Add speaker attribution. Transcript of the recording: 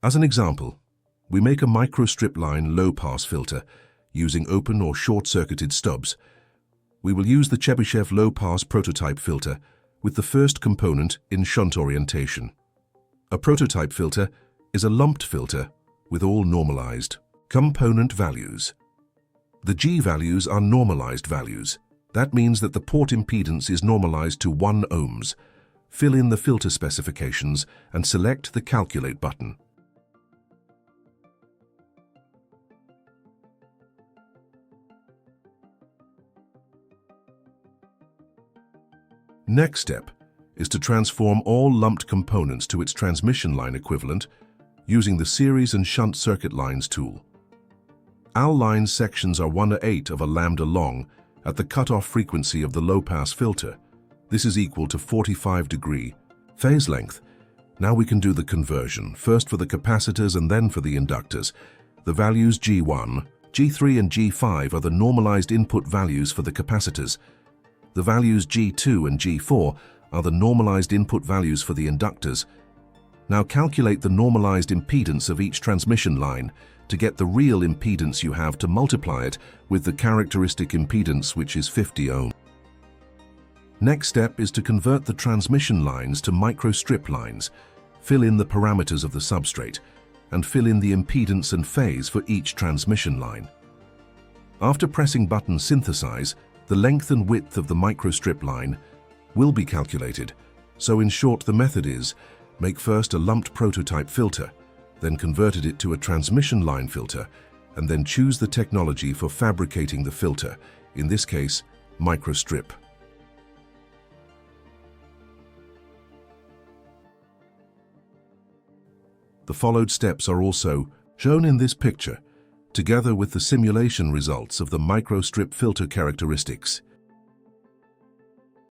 Speaker 1: As an example, we make a microstrip line low-pass filter using open or short-circuited stubs. We will use the Chebyshev low-pass prototype filter with the first component in shunt orientation. A prototype filter is a lumped filter with all normalized component values. The G values are normalized values. That means that the port impedance is normalized to 1 ohms. Fill in the filter specifications and select the Calculate button. Next step is to transform all lumped components to its transmission line equivalent using the Series and Shunt Circuit Lines tool. Our line sections are 1/8 of a lambda long at the cutoff frequency of the low-pass filter. This is equal to 45° phase length. Now we can do the conversion, first for the capacitors and then for the inductors. The values G1, G3 and G5 are the normalized input values for the capacitors. The values G2 and G4 are the normalized input values for the inductors. Now calculate the normalized impedance of each transmission line to get the real impedance you have to multiply it with the characteristic impedance, which is 50 ohm. Next step is to convert the transmission lines to microstrip lines, fill in the parameters of the substrate, and fill in the impedance and phase for each transmission line. After pressing button Synthesize, the length and width of the microstrip line will be calculated. So in short, the method is make first a lumped prototype filter, then converted it to a transmission line filter, and then choose the technology for fabricating the filter, in this case, microstrip. The followed steps are also shown in this picture, together with the simulation results of the microstrip filter characteristics.